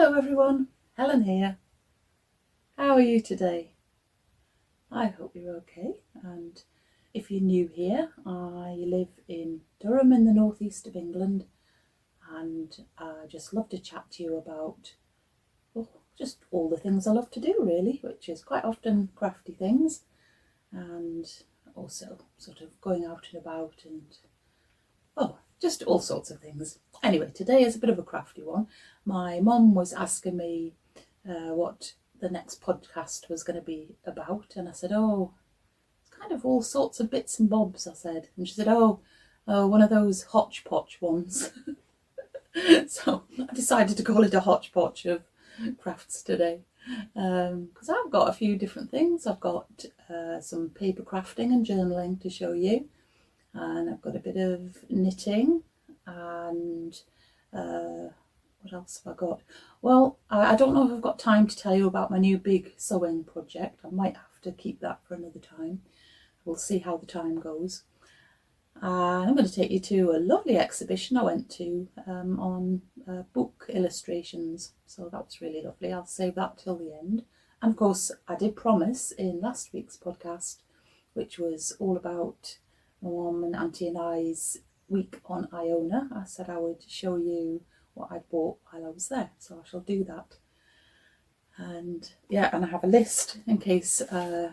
Hello everyone, Helen here. How are you today? I hope you're okay, and if you're new here, I live in Durham in the northeast of England, and I just love to chat to you about just all the things I love to do really, which is quite often crafty things and also sort of going out and about and just all sorts of things. Anyway, today is a bit of a crafty one. My mum was asking me what the next podcast was going to be about, and I said, it's kind of all sorts of bits and bobs, I said. And she said, one of those Hotch-Potch ones. So I decided to call it a Hotch-Potch of crafts today, because I've got a few different things. I've got some paper crafting and journaling to show you, and I've got a bit of knitting, and what else have I got? Well, I don't know if I've got time to tell you about my new big sewing project. I might have to keep that for another time. We'll see how the time goes. And I'm going to take you to a lovely exhibition I went to on book illustrations. So that was really lovely. I'll save that till the end. And of course, I did promise in last week's podcast, which was all about my mum and Auntie and I's week on Iona, I said I would show you what I'd bought while I was there. So I shall do that. And I have a list in case I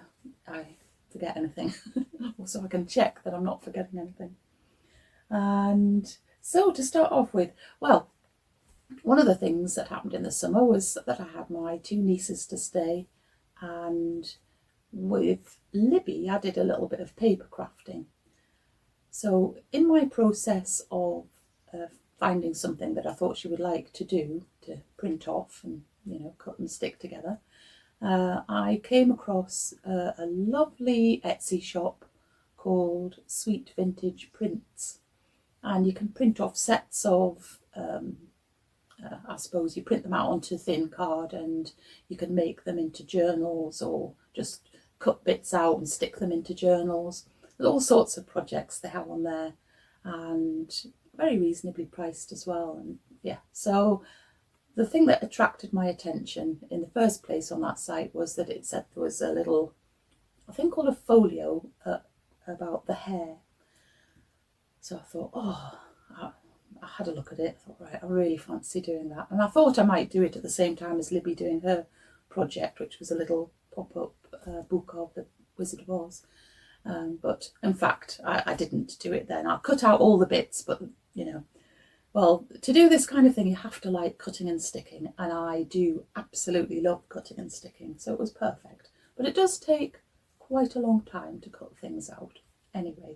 forget anything. Also I can check that I'm not forgetting anything. And so to start off with, well, one of the things that happened in the summer was that I had my two nieces to stay, and with Libby I did a little bit of paper crafting. So in my process of finding something that I thought she would like to do, to print off and cut and stick together, I came across a lovely Etsy shop called Sweet Vintage Prints, and you can print off sets of I suppose you print them out onto thin card and you can make them into journals or just cut bits out and stick them into journals. There's all sorts of projects they have on there, and very reasonably priced as well. And so the thing that attracted my attention in the first place on that site was that it said there was a little, I think called a folio about the Hare. So I thought, I had a look at it. I thought, right, I really fancy doing that. And I thought I might do it at the same time as Libby doing her project, which was a little pop-up book of the Wizard of Oz. But in fact, I didn't do it then. I cut out all the bits, but well, to do this kind of thing, you have to like cutting and sticking, and I do absolutely love cutting and sticking, so it was perfect. But it does take quite a long time to cut things out. Anyway,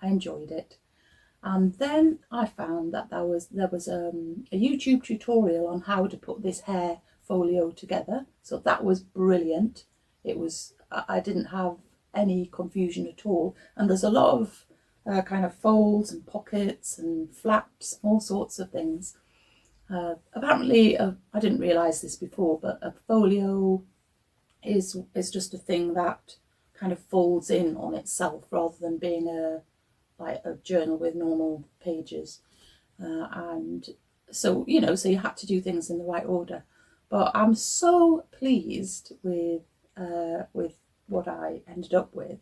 I enjoyed it. And then I found that there was a YouTube tutorial on how to put this Hare folio together. So that was brilliant. I didn't have any confusion at all. And there's a lot of kind of folds and pockets and flaps, all sorts of things. Apparently, I didn't realise this before, but a folio is just a thing that kind of folds in on itself rather than being a journal with normal pages. And so, so you had to do things in the right order. But I'm so pleased with what I ended up with.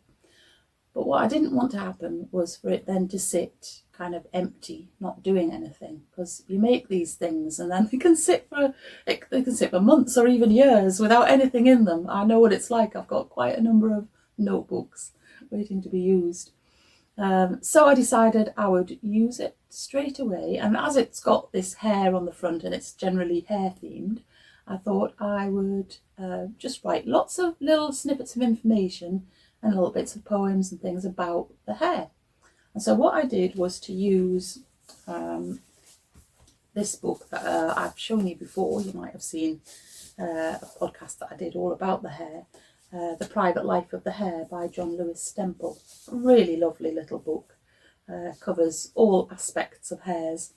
But what I didn't want to happen was for it then to sit kind of empty, not doing anything, because you make these things and then they can sit for months or even years without anything in them. I know what it's like. I've got quite a number of notebooks waiting to be used. So I decided I would use it straight away, and as it's got this Hare on the front and it's generally Hare themed, I thought I would just write lots of little snippets of information and little bits of poems and things about the Hare. And so what I did was to use this book that I've shown you before. You might have seen a podcast that I did all about the Hare, The Private Life of the Hare by John Lewis Stemple. A really lovely little book. Covers all aspects of hares.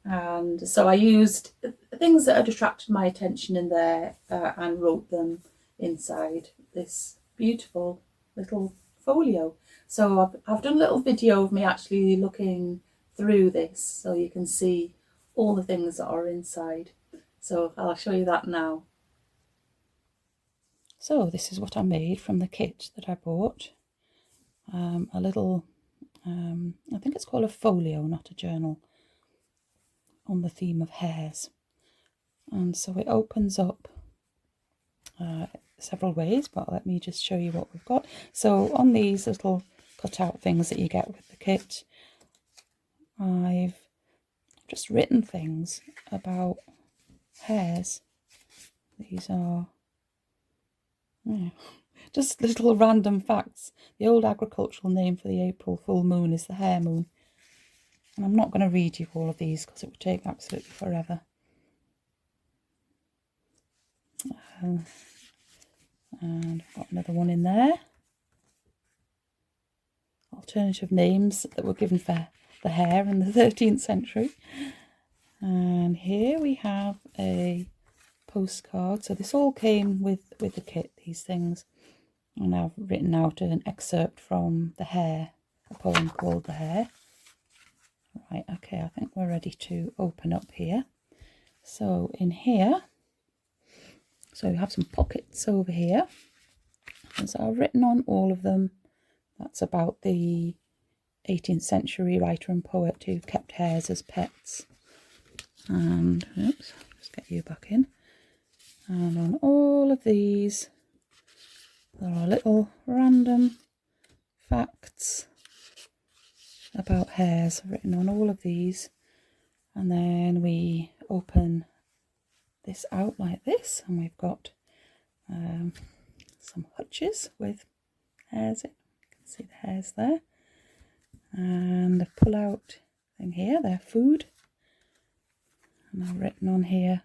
And so I used things that had attracted my attention in there and wrote them inside this beautiful little folio. So I've done a little video of me actually looking through this so you can see all the things that are inside. So I'll show you that now. So this is what I made from the kit that I bought. A little, I think it's called a folio, not a journal, on the theme of hares. And so it opens up several ways, but let me just show you what we've got. So on these little cutout things that you get with the kit, I've just written things about hares. These are just little random facts. The old agricultural name for the April full moon is the hare moon. And I'm not going to read you all of these because it would take absolutely forever. And I've got another one in there. Alternative names that were given for the hare in the 13th century. And here we have a postcard. So this all came with the kit, these things. And I've written out an excerpt from the Hare, a poem called The Hare. Right, okay, I think we're ready to open up here. So in here, so we have some pockets over here. And so I've written on all of them. That's about the 18th century writer and poet who kept hares as pets. And, oops, let's get you back in. And on all of these, there are little random facts about hares written on all of these. And then we open this out like this, and we've got some hutches with hares in. You can see the hares there. And a pull out thing here, their food. And I've written on here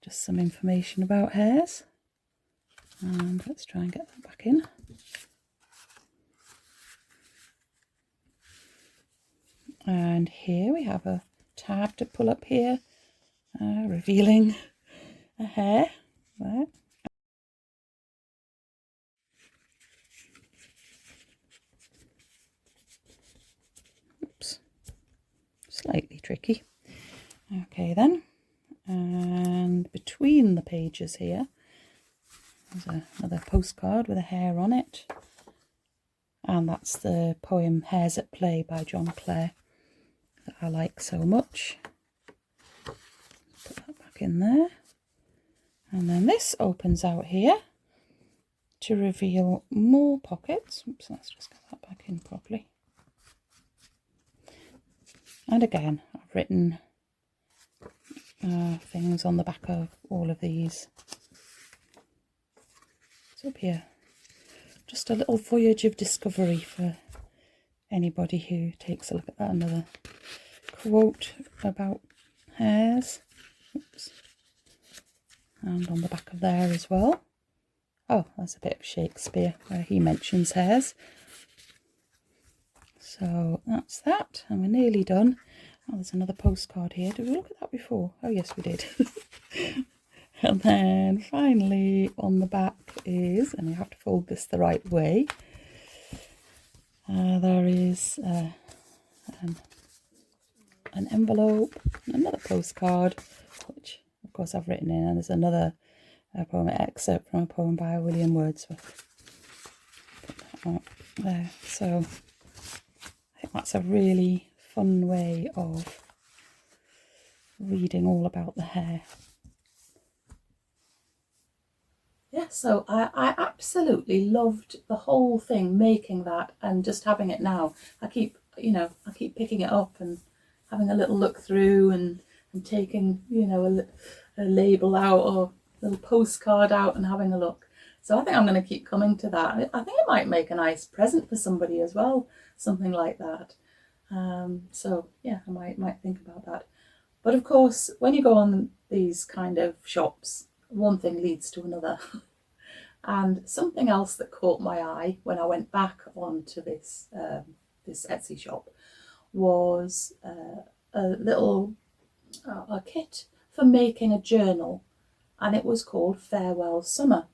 just some information about hares. And let's try and get that back in. And here we have a tab to pull up here, revealing a hare there. Oops, slightly tricky. Okay then, and between the pages here, there's another postcard with a hare on it. And that's the poem Hares at Play by John Clare that I like so much. Put that back in there. And then this opens out here to reveal more pockets. Oops, let's just get that back in properly. And again, I've written things on the back of all of these. It's up here. Just a little voyage of discovery for anybody who takes a look at that. Another quote about hares. Oops. And on the back of there as well. Oh, that's a bit of Shakespeare where he mentions hares. So that's that, and we're nearly done. Oh, there's another postcard here. Did we look at that before? Oh yes, we did. And then finally on the back is, and you have to fold this the right way, there is an envelope, another postcard, which of course I've written in, and there's another poem excerpt from a poem by William Wordsworth. Put that up there. So I think that's a really fun way of reading all about the hare. Yeah, so I absolutely loved the whole thing, making that and just having it now. I keep picking it up and having a little look through and taking, a label out or a little postcard out and having a look. So I think I'm going to keep coming to that. I think it might make a nice present for somebody as well, something like that. So yeah, I might think about that. But of course, when you go on these kind of shops, one thing leads to another. And something else that caught my eye when I went back onto this Etsy shop was a kit for making a journal, and it was called Farewell Summer.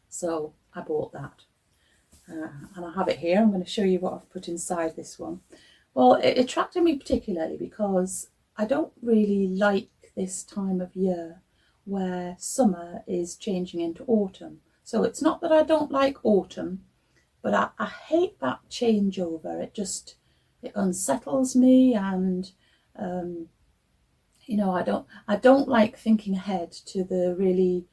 So I bought that, and I have it here. I'm going to show you what I've put inside this one. Well, it attracted me particularly because I don't really like this time of year where summer is changing into autumn. So it's not that I don't like autumn, but I hate that changeover. It unsettles me, and I don't like thinking ahead to the really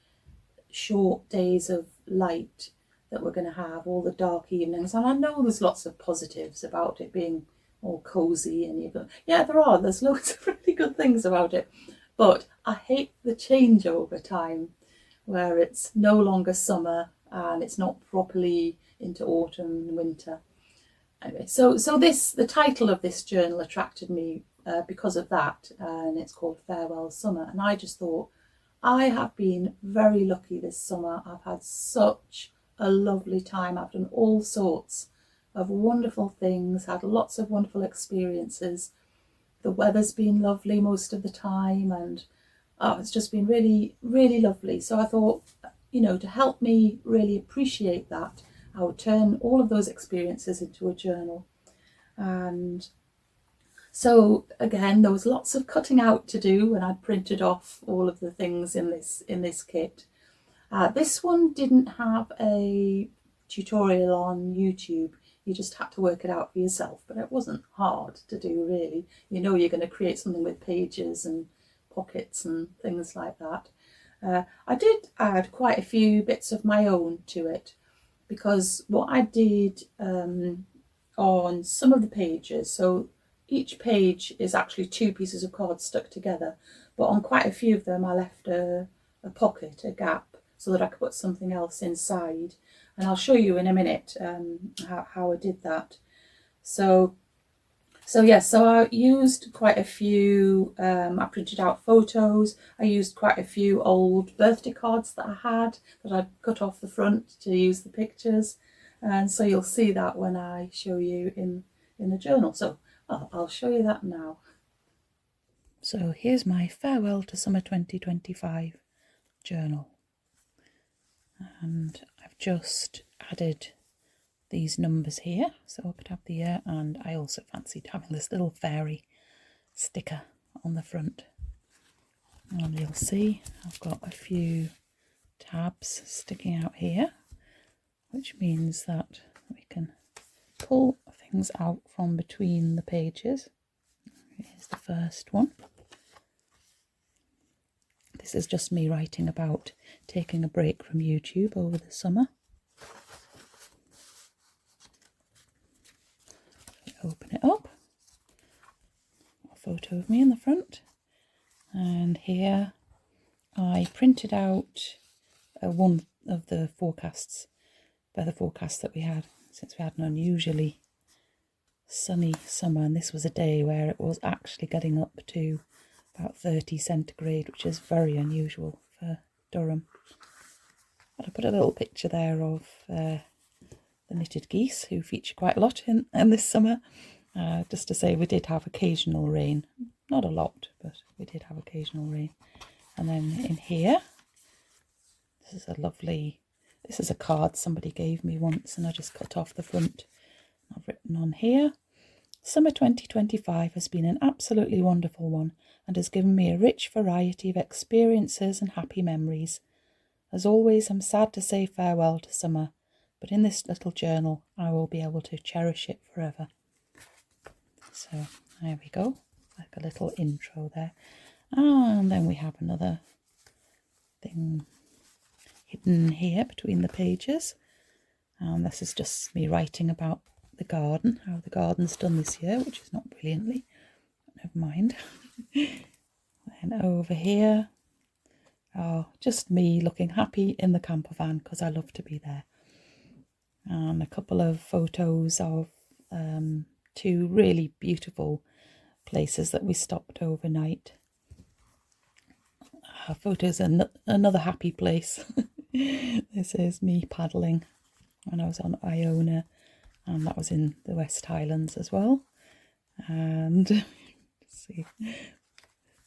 short days of light that we're going to have, all the dark evenings. And I know there's lots of positives about it being all cozy, and there's loads of really good things about it, but I hate the changeover time where it's no longer summer and it's not properly into autumn and winter. Anyway, so the title of this journal attracted me because of that, and it's called Farewell Summer. And I just thought, I have been very lucky this summer. I've had such a lovely time. I've done all sorts of wonderful things, had lots of wonderful experiences. The weather's been lovely most of the time, and it's just been really, really lovely. So I thought, to help me really appreciate that, I would turn all of those experiences into a journal. And so again, there was lots of cutting out to do, and I'd printed off all of the things in this kit. This one didn't have a tutorial on YouTube. You just had to work it out for yourself, but it wasn't hard to do, really. You're going to create something with pages and pockets and things like that. I did add quite a few bits of my own to it, because what I did on some of the pages, so each page is actually 2 pieces of card stuck together, but on quite a few of them I left a pocket, a gap, so that I could put something else inside. And I'll show you in a minute how I did that. So I used quite a few, I printed out photos, I used quite a few old birthday cards that I had, that I'd cut off the front to use the pictures. And so you'll see that when I show you in the journal. So I'll show you that now. So here's my Farewell to Summer 2025 journal. And I've just added these numbers here, so I could have the year, and I also fancied having this little fairy sticker on the front. And you'll see I've got a few tabs sticking out here, which means that we can pull things out from between the pages. Here's the first one. This is just me writing about taking a break from YouTube over the summer. Open it up. A photo of me in the front. And here I printed out one of the forecasts, weather forecasts that we had, since we had an unusually sunny summer. And this was a day where it was actually getting up to about 30 centigrade, which is very unusual for Durham. And I put a little picture there of the knitted geese, who feature quite a lot in this summer, just to say we did have occasional rain. Not a lot, but we did have occasional rain. And then in here, this is a card somebody gave me once, and I just cut off the front. I've written on here, Summer 2025 has been an absolutely wonderful one and has given me a rich variety of experiences and happy memories. As always, I'm sad to say farewell to summer, but in this little journal I will be able to cherish it forever. So there we go, like a little intro there. And then we have another thing hidden here between the pages. And this is just me writing about the garden, how the garden's done this year, which is not brilliantly, but never mind. And over here, just me looking happy in the camper van, because I love to be there. And a couple of photos of 2 really beautiful places that we stopped overnight. Photos in another happy place. This is me paddling when I was on Iona, and that was in the West Highlands as well. And see,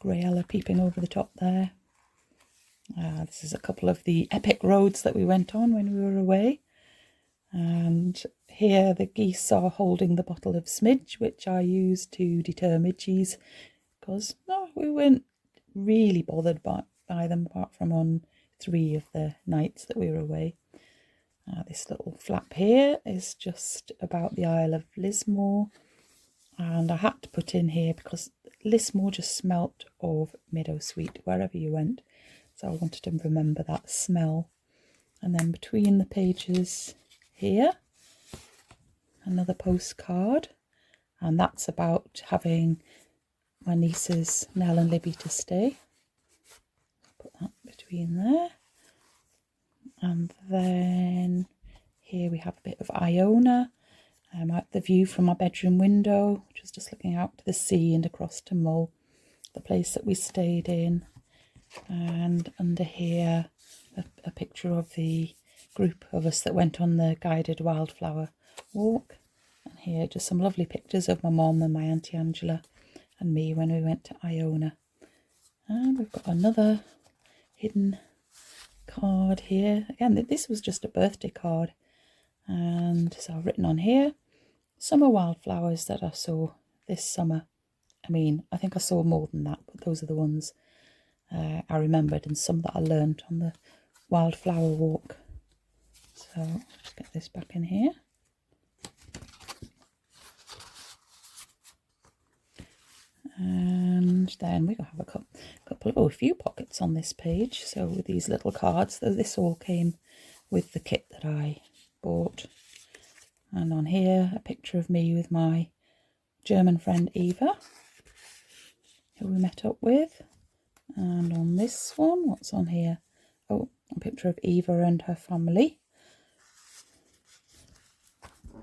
Grayella peeping over the top there. This is a couple of the epic roads that we went on when we were away. And here the geese are holding the bottle of smidge, which I used to deter midges, because we weren't really bothered by them, apart from on 3 of the nights that we were away. This little flap here is just about the Isle of Lismore, and I had to put in here because Lismore just smelt of meadowsweet wherever you went, so I wanted to remember that smell. And then between the pages here, another postcard, and that's about having my nieces Nell and Libby to stay. Put that between there. And then here we have a bit of Iona, the view from my bedroom window, which was just looking out to the sea and across to Mull, the place that we stayed in. And under here, a picture of the group of us that went on the guided wildflower walk. And here just some lovely pictures of my mum and my Auntie Angela and me when we went to Iona. And we've got another hidden card here. Again, this was just a birthday card, and so I've written on here summer wildflowers that I saw this summer. I mean, I think I saw more than that, but those are the ones I remembered, and some that I learned on the wildflower walk. So let's get this back in here. And then we have a few pockets on this page. So with these little cards, though, this all came with the kit that I bought. And on here, a picture of me with my German friend Eva, who we met up with. And on this one, what's on here? Oh, a picture of Eva and her family.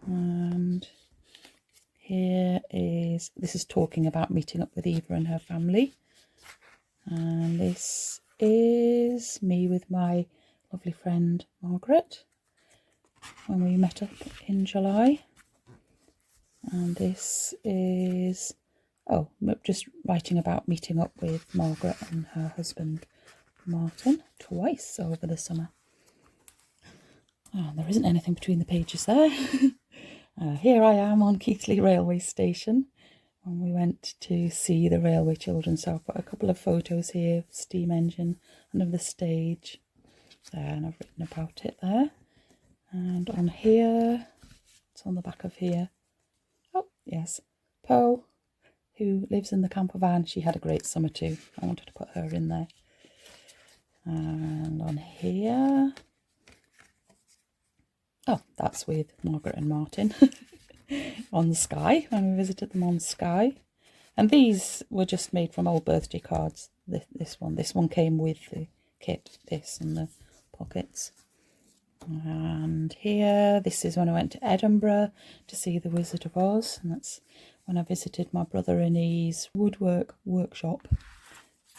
And this is talking about meeting up with Eva and her family. And this is me with my lovely friend Margaret when we met up in July. And this is, just writing about meeting up with Margaret and her husband Martin twice over the summer. And there isn't anything between the pages there. Here I am on Keighley Railway Station when we went to see the railway children. So I've got a couple of photos here, steam engine and of the stage there, and I've written about it there. And on here, it's on the back of here. Oh, yes, Pearl, who lives in the camper van. She had a great summer too. I wanted to put her in there. And on here, oh, that's with Margaret and Martin on Skye, when we visited them on Skye. And these were just made from old birthday cards. This one came with the kit, this and the pockets. And here, this is when I went to Edinburgh to see the Wizard of Oz, and that's when I visited my brother in his woodwork workshop.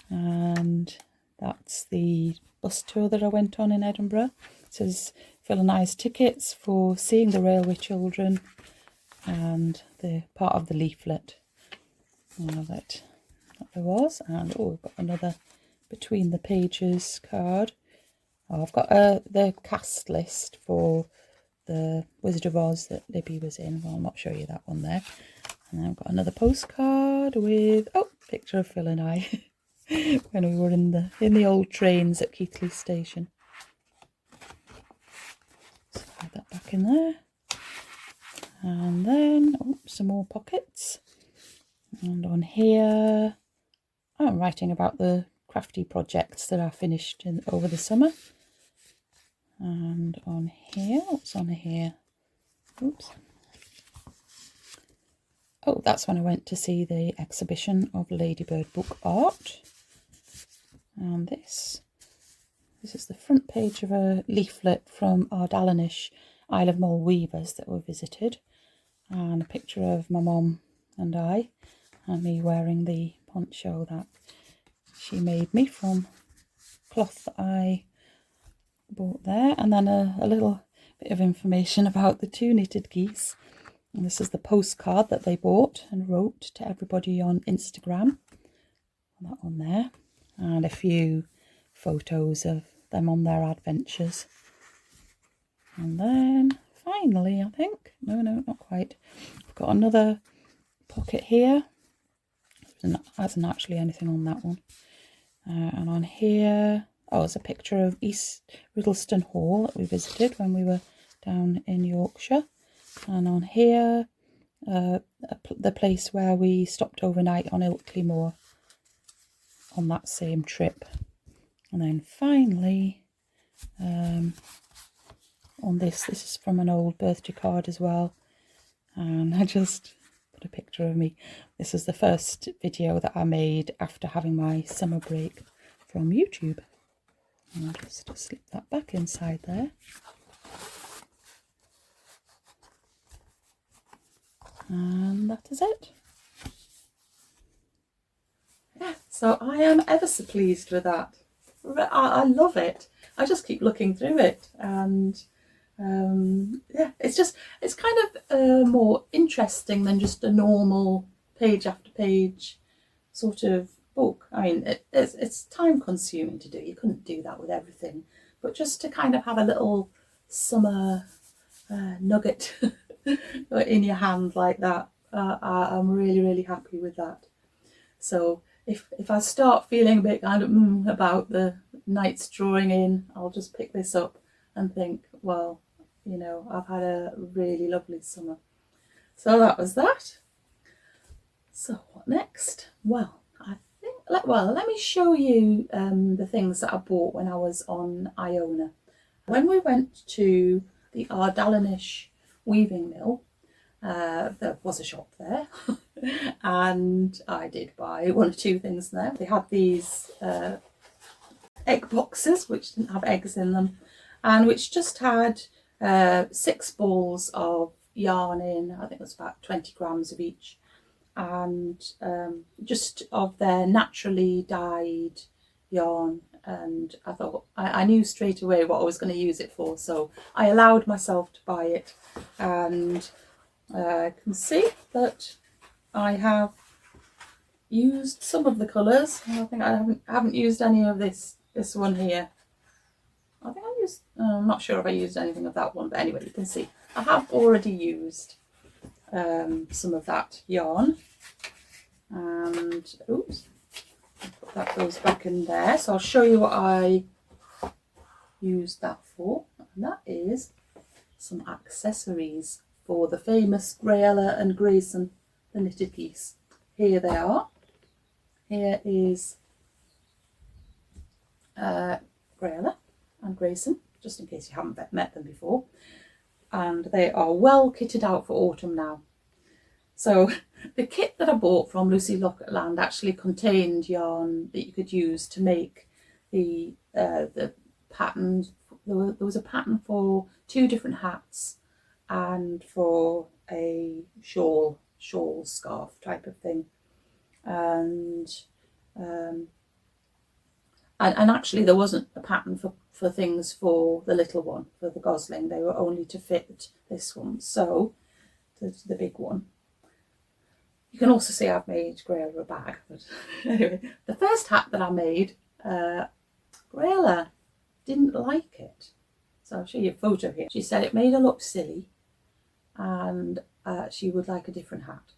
And that's the bus tour that I went on in Edinburgh. It says Phil and I's tickets for seeing the railway children, and the part of the leaflet that there was. And we've got another between the pages card. I've got the cast list for the Wizard of Oz that Libby was in. Well, I'll not show you that one there. And then I've got another postcard with picture of Phil and I when we were in the old trains at Keighley Station. Slide that back in there. And then some more pockets. And on here, I'm writing about the crafty projects that I finished over the summer. And on here, what's on here? Oops. Oh, that's when I went to see the exhibition of Ladybird book art. And this is the front page of a leaflet from our Dallinish Isle of Mull weavers that we visited. And a picture of my mum and I, and me wearing the poncho that she made me from cloth that I bought there. And then a little bit of information about the 2 knitted geese. And this is the postcard that they bought and wrote to everybody on Instagram. That one there. And a few photos of them on their adventures. And then finally, I think, no, not quite. I've got another pocket here. There isn't actually anything on that one. And on here, oh, it's a picture of East Riddleston Hall that we visited when we were down in Yorkshire. And on here, the place where we stopped overnight on Ilkley Moor on that same trip. And then finally, on this is from an old birthday card as well. And I just put a picture of me. This is the first video that I made after having my summer break from YouTube. And I'll just slip that back inside there. And that is it. Yeah, so I am ever so pleased with that. I love it. I just keep looking through it, and yeah, it's kind of more interesting than just a normal page after page sort of book. I mean, it's time consuming to do. You couldn't do that with everything, but just to kind of have a little summer nugget in your hand like that, I'm really happy with that. So if I start feeling a bit kind of about the nights drawing in, I'll just pick this up and think, well, you know, I've had a really lovely summer. So that was that. So what next? Well, let me show you the things that I bought when I was on Iona. When we went to the Ardalanish weaving mill, there was a shop there and I did buy one or two things there. They had these egg boxes which didn't have eggs in them, and which just had 6 balls of yarn in. I think it was about 20 grams of each, and just of their naturally dyed yarn. And I thought, I knew straight away what I was going to use it for, so I allowed myself to buy it. And I can see that I have used some of the colours. I think I haven't used any of this one here. I think I used, I'm not sure if I used anything of that one, but anyway, you can see I have already used some of that yarn. And oops, that goes back in there. So I'll show you what I used that for, and that is some accessories for the famous Grayella and Grayson, the knitted piece. Here they are. Here is Grayella and Grayson, just in case you haven't met them before. And they are well kitted out for autumn now. So the kit that I bought from Lucy Locketland actually contained yarn that you could use to make the patterns. There was a pattern for 2 different hats and for a shawl scarf type of thing, and actually there wasn't a pattern for things for the little one, for the gosling. They were only to fit this one, so the big one. You can also see I've made Grayella a bag, but anyway, the first hat that I made, Grayella didn't like it. So I'll show you a photo here. She said it made her look silly, and she would like a different hat.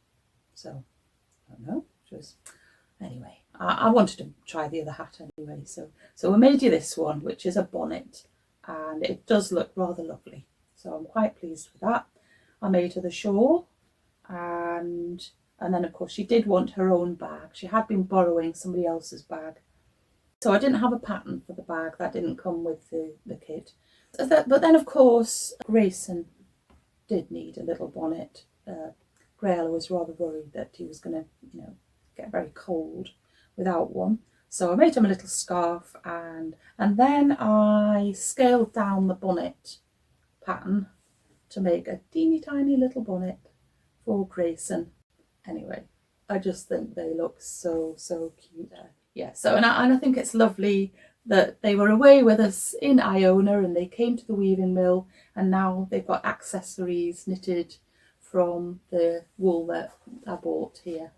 So I don't know. Anyway, I wanted to try the other hat anyway. So we made you this one, which is a bonnet, and it does look rather lovely. So I'm quite pleased with that. I made her the shawl, and then of course she did want her own bag. She had been borrowing somebody else's bag. So I didn't have a pattern for the bag. That didn't come with the kit. But then of course Grayson did need a little bonnet. Grayella was rather worried that he was going to, get very cold without one. So I made him a little scarf, and then I scaled down the bonnet pattern to make a teeny tiny little bonnet for Grayson. Anyway, I just think they look so cute there. Yeah, so and I think it's lovely that they were away with us in Iona and they came to the weaving mill, and now they've got accessories knitted from the wool that I bought here.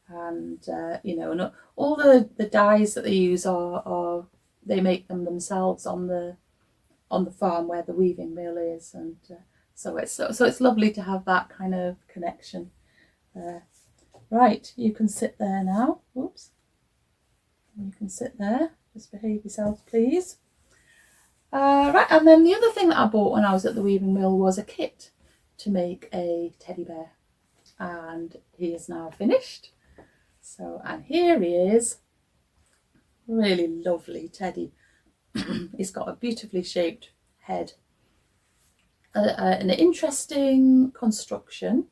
And and all the dyes that they use are they make them themselves on the farm where the weaving mill is, and so it's lovely to have that kind of connection. Right, you can sit there now. Oops. You can sit there, just behave yourselves, please. Right, and then the other thing that I bought when I was at the weaving mill was a kit to make a teddy bear, and he is now finished. So, and here he is, really lovely teddy. He's got a beautifully shaped head, an interesting construction.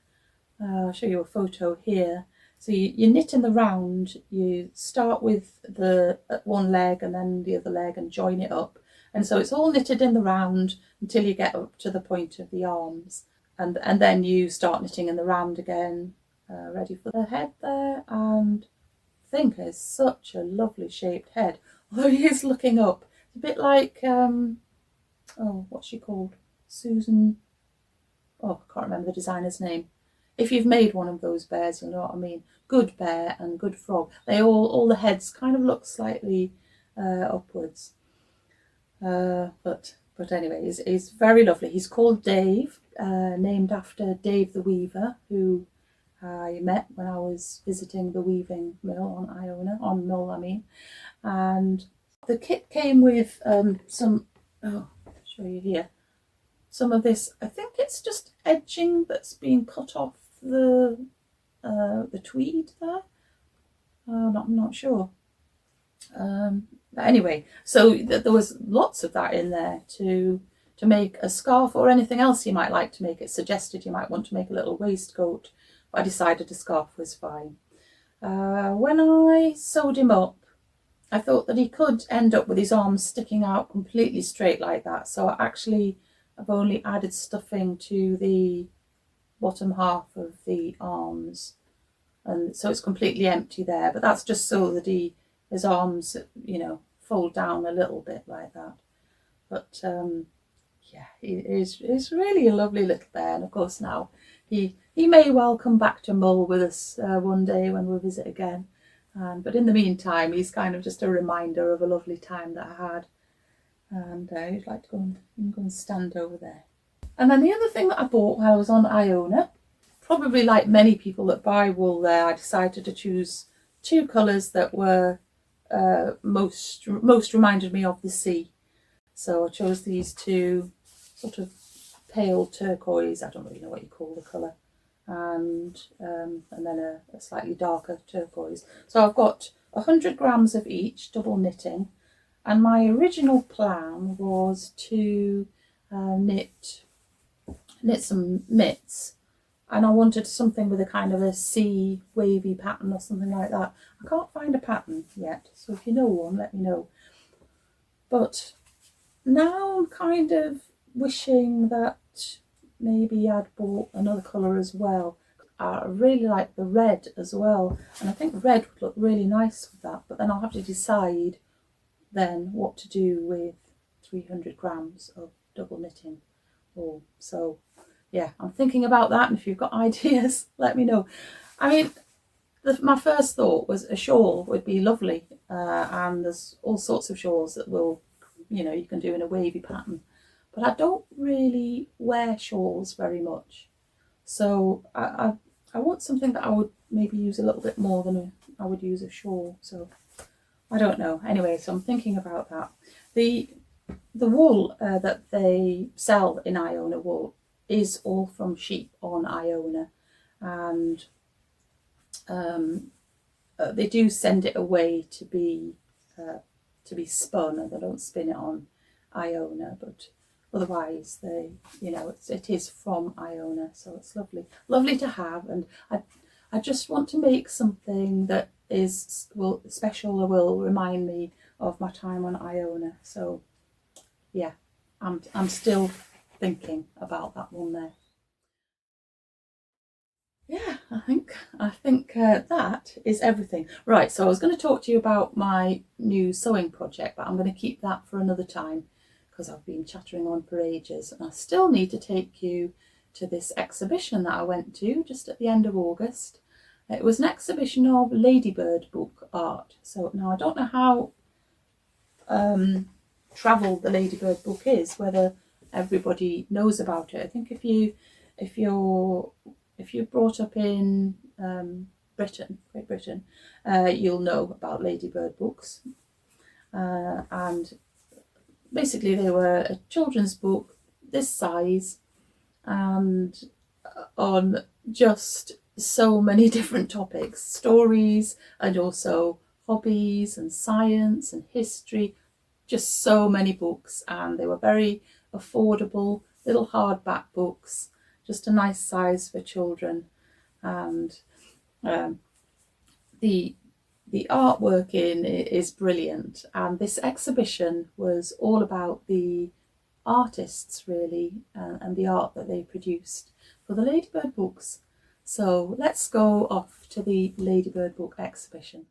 I'll show you a photo here. So you knit in the round. You start with the one leg and then the other leg and join it up, and so it's all knitted in the round until you get up to the point of the arms, and then you start knitting in the round again, ready for the head there. And I think it's such a lovely shaped head, although he is looking up. It's a bit like what's she called? Susan. Oh, I can't remember the designer's name. If you've made one of those bears, you'll know what I mean. Good Bear and Good Frog. They all the heads kind of look slightly upwards. But anyway, he's very lovely. He's called Dave, named after Dave the Weaver, who I met when I was visiting the weaving mill on Iona, and the kit came with some. Oh, I'll show you here. Some of this, I think it's just edging that's being cut off the tweed there. I'm not sure. But anyway, so there was lots of that in there to make a scarf or anything else you might like to make. It suggested you might want to make a little waistcoat, but I decided a scarf was fine. When I sewed him up, I thought that he could end up with his arms sticking out completely straight like that. So I've only added stuffing to the bottom half of the arms, and so it's completely empty there. But that's just so that his arms, fold down a little bit like that. But yeah, he's really a lovely little bear, and of course now he may well come back to Mull with us one day when we visit again. But in the meantime, he's kind of just a reminder of a lovely time that I had. And you'd like to go and stand over there. And then the other thing that I bought while I was on Iona, probably like many people that buy wool there, I decided to choose two colours that were most reminded me of the sea. So I chose these two sort of pale turquoise, I don't really know what you call the colour, and then a slightly darker turquoise. So I've got 100 grams of each, double knitting. And my original plan was to knit some mitts, and I wanted something with a kind of a sea wavy pattern or something like that. I can't find a pattern yet, so if you know one, let me know. But now I'm kind of wishing that maybe I'd bought another colour as well. I really like the red as well, and I think red would look really nice with that, but then I'll have to decide then what to do with 300 grams of double knitting wool. So yeah, I'm thinking about that, and if you've got ideas, let me know. I mean, my first thought was a shawl would be lovely, and there's all sorts of shawls that will, you can do in a wavy pattern, but I don't really wear shawls very much, so I want something that I would maybe use a little bit more than I would use a shawl. So I don't know. Anyway, so I'm thinking about that. The wool that they sell in Iona Wool is all from sheep on Iona, and they do send it away to be spun, and they don't spin it on Iona, but otherwise it is from Iona, so it's lovely to have. And I just want to make something that is special or will remind me of my time on Iona. So yeah, I'm still thinking about that one there. Yeah, I think that is everything. Right, so I was going to talk to you about my new sewing project, but I'm going to keep that for another time because I've been chattering on for ages, and I still need to take you to this exhibition that I went to just at the end of August. It was an exhibition of Ladybird book art. So now I don't know how travelled the Ladybird book is, whether everybody knows about it. I think if you're brought up in Great Britain, you'll know about Ladybird books. And basically they were a children's book this size and on just so many different topics, stories and also hobbies and science and history, just so many books, and they were very affordable, little hardback books, just a nice size for children. And the artwork in it is brilliant, and this exhibition was all about the artists really, and the art that they produced for the Ladybird books. So let's go off to the Ladybird book exhibition.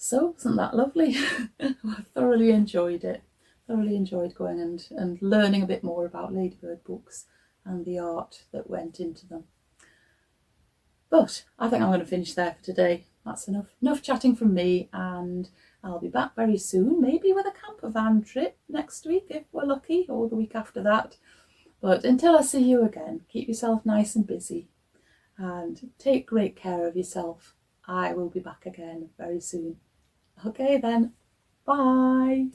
So, wasn't that lovely? I thoroughly enjoyed it. Thoroughly enjoyed going and learning a bit more about Ladybird books and the art that went into them. But I think I'm going to finish there for today. That's enough chatting from me, and I'll be back very soon, maybe with a camper van trip next week if we're lucky, or the week after that. But until I see you again, keep yourself nice and busy and take great care of yourself. I will be back again very soon. Okay then, bye.